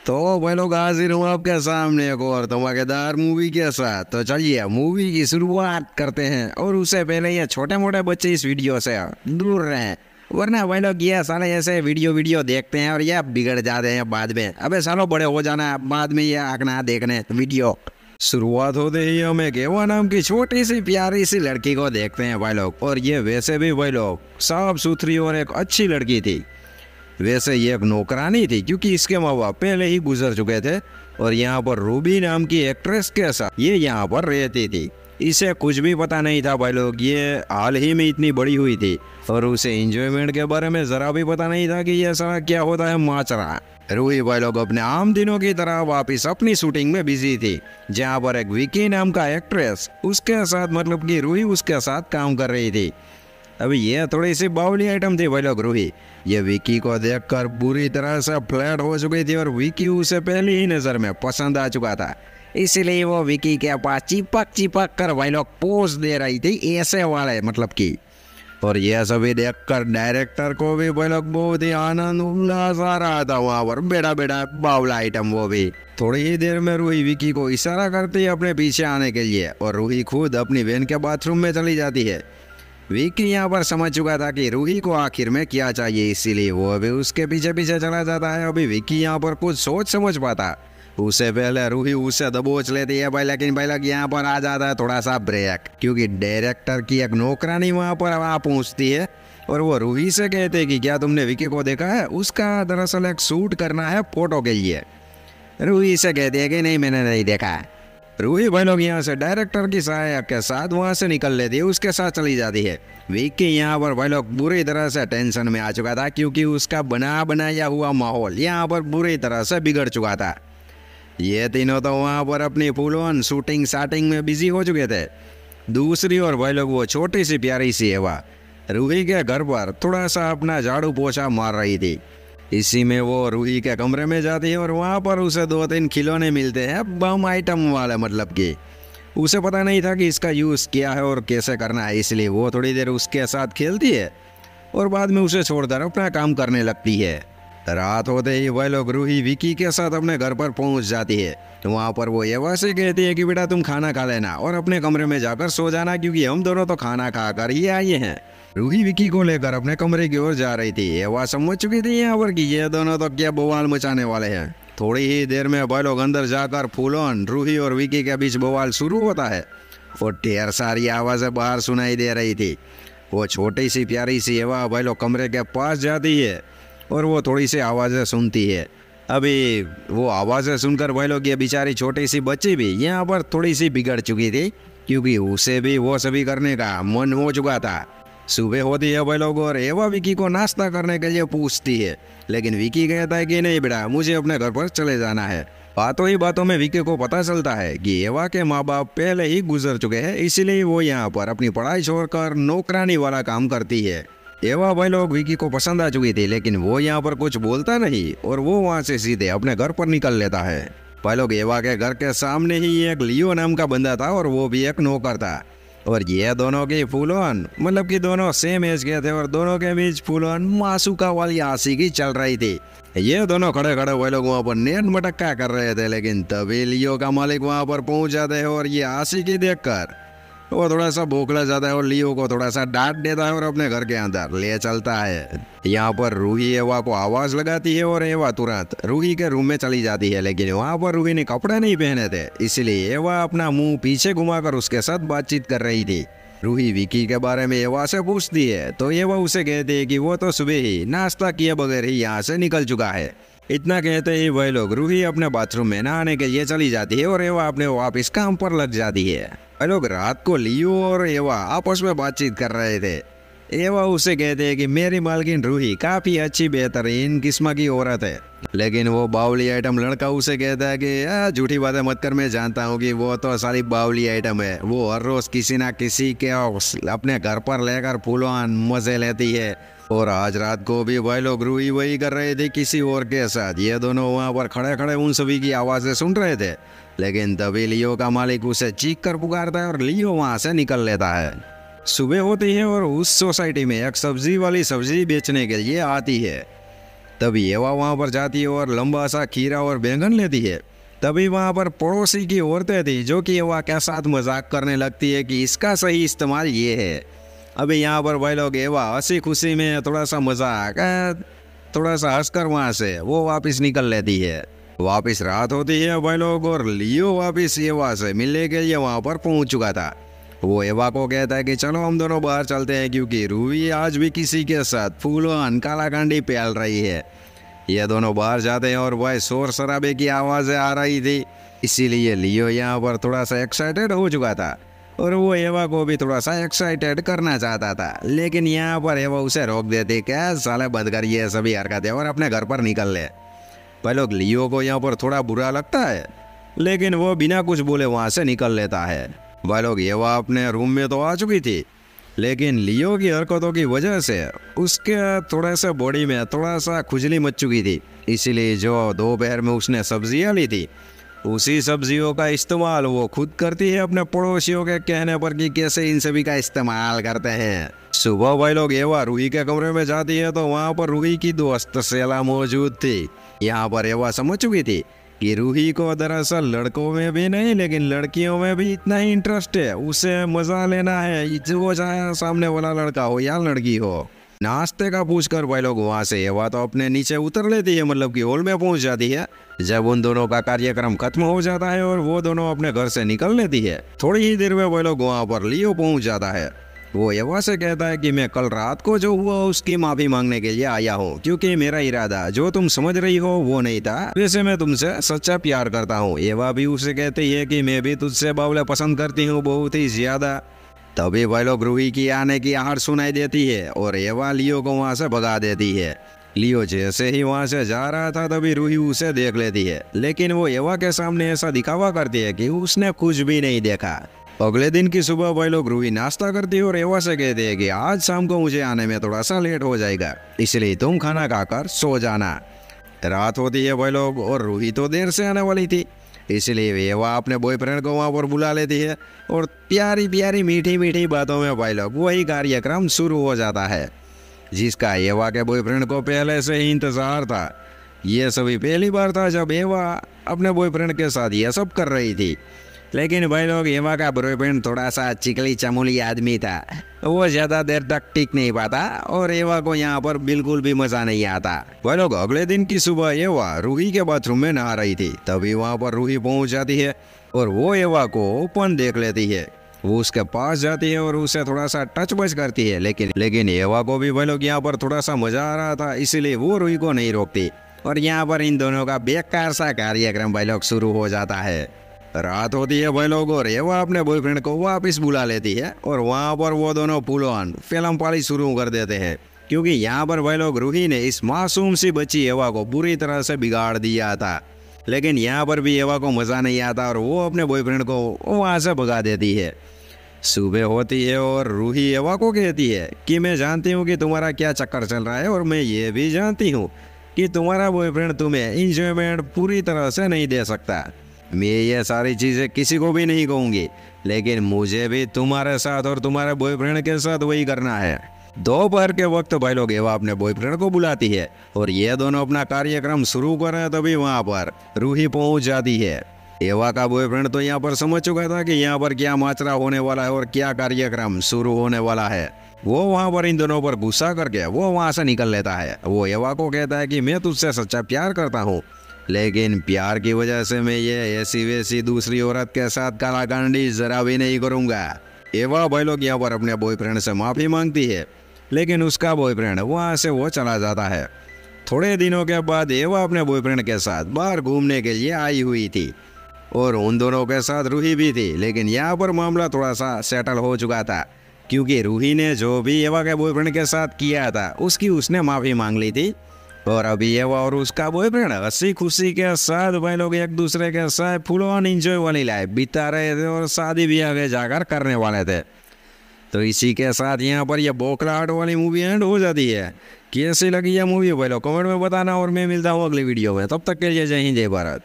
तो भाई लोग हाजिर हूँ आपके सामने एक और धमाकेदार मूवी के साथ। तो चलिए मूवी की शुरुआत करते हैं। और उससे पहले ये छोटे मोटे बच्चे इस वीडियो से दूर रहें, वरना भाई लोग ये साले ऐसे वीडियो देखते हैं और ये बिगड़ जाते हैं बाद में। अबे सालों बड़े हो जाना, बाद में ये आंकना देखने वीडियो। शुरुआत होते ही हम एक एवा नाम की छोटी सी प्यारी सी लड़की को देखते हैं भाई लोग। और ये वैसे भी भाई लोग साफ सुथरी और एक अच्छी लड़की थी। वैसे ये एक नौकरानी थी क्योंकि इसके माँ बाप पहले ही गुजर चुके थे। और यहाँ पर रूबी नाम की एक्ट्रेस के साथ ये यहाँ पर रहती थी। इसे कुछ भी पता नहीं था भाई लोग, ये हाल ही में इतनी बड़ी हुई थी और उसे एंजॉयमेंट के बारे में जरा भी पता नहीं था कि ये सारा क्या होता है माचरा। रूही भाई लोग अपने आम दिनों की तरह वापिस अपनी शूटिंग में बिजी थी, जहाँ पर एक विकी नाम का एक्ट्रेस उसके साथ मतलब कि रूही उसके साथ काम कर रही थी। अभी ये थोड़ी सी बावली आइटम थी भाई लोग रूही। ये विकी को देखकर बुरी तरह से फ्लैट हो चुकी थी और विकी उसे पहली ही नजर में पसंद आ चुका था। इसीलिए वो विकी के पास चिपक कर भाई लोग पोज दे रही थी, ऐसे वाले मतलब की। और यह सभी देखकर डायरेक्टर को भी भाई लोग बहुत ही आनंद उल्लास आ रहा था। वहाँ पर बेड़ा बावला आइटम वो भी। थोड़ी ही देर में रूही विकी को इशारा करती है अपने पीछे आने के लिए और रूही खुद अपनी बहन के बाथरूम में चली जाती है। विकी यहाँ पर समझ चुका था कि रूही को आखिर में क्या चाहिए, इसीलिए वो अभी उसके पीछे पीछे चला जाता है। अभी विकी यहाँ पर कुछ सोच समझ पाता उससे पहले रूही उसे दबोच लेती है भाई। लेकिन भाई लोग यहाँ पर आ जाता है थोड़ा सा ब्रेक, क्योंकि डायरेक्टर की एक नौकरानी वहाँ पर आ पहुँचती है और वो रूही से कहते हैं कि क्या तुमने विकी को देखा है, उसका दरअसल एक शूट करना है फोटो के लिए। रूही से कहती है कि नहीं मैंने नहीं देखा। रूही भाई लोग यहाँ से डायरेक्टर की सहायक के साथ वहाँ से निकल लेती है, उसके साथ चली जाती है। विकी यहाँ पर भाई लोग बुरी तरह से टेंशन में आ चुका था, क्योंकि उसका बनाया हुआ माहौल यहाँ पर बुरी तरह से बिगड़ चुका था। ये तीनों तो वहाँ पर अपनी फुल ऑन शूटिंग शाटिंग में बिजी हो चुके थे। दूसरी ओर भाई लोग वो छोटी सी प्यारी सी एवा रूही के घर पर थोड़ा सा अपना झाड़ू पोछा मार रही थी। इसी में वो रूही के कमरे में जाती है और वहाँ पर उसे 2-3 खिलौने मिलते हैं बम आइटम वाले, मतलब कि उसे पता नहीं था कि इसका यूज़ क्या है और कैसे करना है, इसलिए वो थोड़ी देर उसके साथ खेलती है और बाद में उसे छोड़कर अपना काम करने लगती है। रात होते ही वह लोग रूही विकी के साथ अपने घर पर पहुंच जाती है। वहाँ पर वो एवा से कहती है कि बेटा तुम खाना खा लेना और अपने कमरे में जाकर सो जाना, क्योंकि हम दोनों तो खाना खा कर ही आए हैं। रूही विकी को लेकर अपने कमरे की ओर जा रही थी। एवा समझ चुकी थी यहाँ पर कि ये दोनों तो क्या बवाल मचाने वाले हैं। थोड़ी ही देर में भाई लोग अंदर जाकर फुल ऑन रूही और विकी के बीच बवाल शुरू होता है और ढेर सारी आवाज़ें बाहर सुनाई दे रही थी। वो छोटी सी प्यारी सी एवा भाई लोग कमरे के पास जाती है और वो थोड़ी सी आवाज़ें सुनती है। अभी वो आवाज़ें सुनकर भाई लोग ये बेचारी छोटी सी बच्ची भी यहाँ पर थोड़ी सी बिगड़ चुकी थी, क्योंकि उसे भी वो सभी करने का मन हो चुका था। सुबह होती है भाई लोग और एवा विकी को नाश्ता करने के लिए पूछती है, लेकिन विकी कहता है कि नहीं बेटा मुझे अपने घर पर चले जाना है। बातों ही बातों में विकी को पता चलता है कि एवा के माँ बाप पहले ही गुजर चुके हैं, इसीलिए वो यहाँ पर अपनी पढ़ाई छोड़कर नौकरानी वाला काम करती है। एवा भाई लोग विकी को पसंद आ चुकी थी, लेकिन वो यहाँ पर कुछ बोलता नहीं और वो वहाँ से सीधे अपने घर पर निकल लेता है। भाई लोग एवा के घर के सामने ही एक लियो नाम का बंदा था और वो भी एक नौकर था। और ये दोनों की फुल ऑन मतलब कि दोनों सेम एज के थे और दोनों के बीच फुल ऑन मासूका वाली आशिकी चल रही थी। ये दोनों खड़े खड़े वो लोग वहाँ पर नेट मटक्का कर रहे थे, लेकिन तभी लियो का मालिक वहाँ पर पहुँच जाते हैं और ये आशिकी देखकर वो थोड़ा सा भोखला जाता है और लियो को थोड़ा सा डांट देता है और अपने घर के अंदर ले चलता है। यहाँ पर रूही एवा को आवाज लगाती है और एवा तुरंत रूही के रूम में चली जाती है, लेकिन वहाँ पर रूही ने कपड़े नहीं पहने थे, इसलिए एवा अपना मुंह पीछे घुमाकर उसके साथ बातचीत कर रही थी। रूही विकी के बारे में एवा से पूछती है तो एवा उसे कहती है कि वो तो सुबह ही नाश्ता किए बगैर ही यहाँ से निकल चुका है। इतना कहते ही वह लोग रूही अपने बाथरूम में नहाने के लिए चली जाती है और एवा अपने वापिस काम पर लग जाती है। वह लोग रात को लियो और एवा आपस में बातचीत कर रहे थे। एवा उसे कहते हैं कि मेरी मालकिन रूही काफी अच्छी बेहतरीन किस्म की औरत है, लेकिन वो बावली आइटम लड़का उसे कहता है कि झूठी बातें मत कर, मैं जानता हूँ कि वो तो सारी बावली आइटम है। वो हर रोज किसी ना किसी के अपने घर पर लेकर फुल ऑन मजे लेती है और आज रात को भी भाई लोग रूही वही कर रहे थे किसी और के साथ। ये दोनों वहाँ पर खड़े खड़े उन सभी की आवाज़ें सुन रहे थे, लेकिन तभी लियो का मालिक उसे चीख कर पुकारता है और लियो वहाँ से निकल लेता है। सुबह होती है और उस सोसाइटी में एक सब्जी वाली सब्जी बेचने के लिए आती है। तभी एवा वहाँ पर जाती है और लंबा सा खीरा और बैंगन लेती है। तभी वहाँ पर पड़ोसी की औरतें थी जो कि एवा के साथ मजाक करने लगती है कि इसका सही इस्तेमाल ये है। अभी यहाँ पर भाई लोग एवा हंसी खुशी में थोड़ा सा मजाक थोड़ा सा हंसकर वहाँ से वो वापस निकल लेती है। वापस रात होती है भाई लोग और लियो वापस एवा से मिलने के लिए वहाँ पर पहुँच चुका था। वो एवा को कहता है कि चलो हम दोनों बाहर चलते हैं क्योंकि रूही आज भी किसी के साथ फूलों कालाकांडी पेल रही है। ये दोनों बाहर जाते हैं और भाई शोर शराबे की आवाज़ें आ रही थी, इसीलिए लियो यहाँ पर थोड़ा सा एक्साइटेड हो चुका था और वो एवा को भी थोड़ा सा एक्साइटेड करना चाहता था। लेकिन यहाँ पर एवा उसे रोक देते, क्या साले बंद कर ये सभी हरकतें और अपने घर पर निकल ले। भाई लोग लियो को यहाँ पर थोड़ा बुरा लगता है लेकिन वो बिना कुछ बोले वहाँ से निकल लेता है। भाई लोग एवा अपने रूम में तो आ चुकी थी लेकिन लियो की हरकतों की वजह से उसके थोड़ा सा बॉडी में थोड़ा सा खुजली मच चुकी थी, इसीलिए जो दोपहर में उसने सब्जियां ली थी उसी सब्जियों का इस्तेमाल वो खुद करती है अपने पड़ोसियों के कहने पर कि कैसे इन सभी का इस्तेमाल करते हैं। सुबह भाई लोग एवा रूही के कमरे में जाती है तो वहाँ पर रूही की दोस्त सेला मौजूद थी। यहाँ पर एवा समझ चुकी थी कि रूही को दरअसल लड़कों में भी नहीं लेकिन लड़कियों में भी इतना ही इंटरेस्ट है, उसे मजा लेना है, जो चाहे सामने वाला लड़का हो या लड़की हो। नाश्ते का पूछकर भाई लोग वहाँ से एवा तो अपने नीचे उतर लेती है, मतलब कि हॉल में पहुँच जाती है। जब उन दोनों का कार्यक्रम खत्म हो जाता है और वो दोनों अपने घर से निकल लेती है, थोड़ी ही देर में भाई लोग वहाँ पर लियो पहुँच जाता है। वो एवा से कहता है कि मैं कल रात को जो हुआ उसकी माफी मांगने के लिए आया हूँ क्योंकि मेरा इरादा जो तुम समझ रही हो वो नहीं था, वैसे मैं तुमसे सच्चा प्यार करता हूँ। एवा भी उसे कहती है कि मैं भी तुझसे बावले पसंद करती हूँ बहुत ही ज्यादा। तभी भाई लोग रूही की आने की आहट सुनाई देती है और एवा लियो को वहाँ से भगा देती है। लियो जैसे ही वहाँ से जा रहा था तभी रूही उसे देख लेती है लेकिन वो एवा के सामने ऐसा दिखावा करती है कि उसने कुछ भी नहीं देखा। अगले दिन की सुबह भाई लोग रूही नाश्ता करती है और एवा से कहते हैं कि आज शाम को मुझे आने में थोड़ा सा लेट हो जाएगा, इसलिए तुम खाना खाकर सो जाना। रात होती है भाई लोग और रूही तो देर से आने वाली थी, इसलिए एवा अपने बॉयफ्रेंड को वहाँ पर बुला लेती है और प्यारी प्यारी मीठी मीठी बातों में भाई लोग वही कार्यक्रम शुरू हो जाता है जिसका एवा के बॉयफ्रेंड को पहले से ही इंतजार था। ये सभी पहली बार था जब एवा अपने बॉयफ्रेंड के साथ ये सब कर रही थी। लेकिन भाई लोग एवा का बॉयफ्रेंड थोड़ा सा चिकली चमोली आदमी था, वो ज़्यादा देर तक टिक नहीं पाता और एवा को यहाँ पर बिल्कुल भी मज़ा नहीं आता। भाई लोग अगले दिन की सुबह एवा रूही के बाथरूम में नहा रही थी, तभी वहाँ पर रूही पहुँच जाती है और वो एवा को ओपन देख लेती है। वो उसके पास जाती है और उसे थोड़ा सा टच बच करती है लेकिन एवा को भी भाई लोग यहाँ पर थोड़ा सा मजा आ रहा था, इसीलिए वो रूही को नहीं रोकती और यहाँ पर इन दोनों का बेकार सा कार्यक्रम भाई लोग शुरू हो जाता है। रात होती है भाई लोग और एवा अपने बॉयफ्रेंड को वापस बुला लेती है और वहाँ पर वो दोनों फुल ऑन फिल्म पाली शुरू कर देते हैं क्योंकि यहाँ पर भाई लोग रूही ने इस मासूम सी बच्ची एवा को बुरी तरह से बिगाड़ दिया था। लेकिन यहाँ पर भी एवा को मज़ा नहीं आता और वो अपने बॉयफ्रेंड को वहाँ से भगा देती है। सुबह होती है और रूही एवा को कहती है कि मैं जानती हूँ कि तुम्हारा क्या चक्कर चल रहा है और मैं ये भी जानती हूँ कि तुम्हारा बॉयफ्रेंड तुम्हें इंजॉयमेंट पूरी तरह से नहीं दे सकता। मैं ये सारी चीज़ें किसी को भी नहीं कहूँगी लेकिन मुझे भी तुम्हारे साथ और तुम्हारे बॉयफ्रेंड के साथ वही करना है। दोपहर के वक्त भाई लोग एवा अपने बॉयफ्रेंड को बुलाती है और ये दोनों अपना कार्यक्रम शुरू कर रहे हैं, तभी वहाँ पर रूही पहुँच जाती है। एवा का बॉयफ्रेंड तो यहाँ पर समझ चुका था कि यहाँ पर क्या माजरा होने वाला है और क्या कार्यक्रम शुरू होने वाला है। वो वहाँ पर इन दोनों पर गुस्सा करके वो वहाँ से निकल लेता है। वो एवा को कहता है कि मैं तुझसे सच्चा प्यार करता हूँ लेकिन प्यार की वजह से मैं ये ऐसी वैसी दूसरी औरत के साथ कालाकांडी जरा भी नहीं करूँगा। एवा भाई लोग यहाँ पर अपने बॉयफ्रेंड से माफ़ी मांगती है लेकिन उसका बॉयफ्रेंड वहाँ से वो चला जाता है। थोड़े दिनों के बाद एवा अपने बॉयफ्रेंड के साथ बाहर घूमने के लिए आई हुई थी और उन दोनों के साथ रूही भी थी, लेकिन यहाँ पर मामला थोड़ा सा सेटल हो चुका था क्योंकि रूही ने जो भी एवा के बॉयफ्रेंड के साथ किया था उसकी उसने माफ़ी मांग ली थी और अभी एवा और उसका बॉयफ्रेंड हंसी खुशी के साथ भाई लोग एक दूसरे के साथ फुल ऑन एंजॉय वाली लाइफ बिता रहे थे और शादी भी आगे जाकर करने वाले थे। तो इसी के साथ यहाँ पर यह बोखलाहट वाली मूवी एंड हो जाती है। कैसी लगी यह मूवी भाई लोग कमेंट में बताना और मैं मिलता हूँ अगली वीडियो में। तब तक के लिए जय हिंद जय भारत।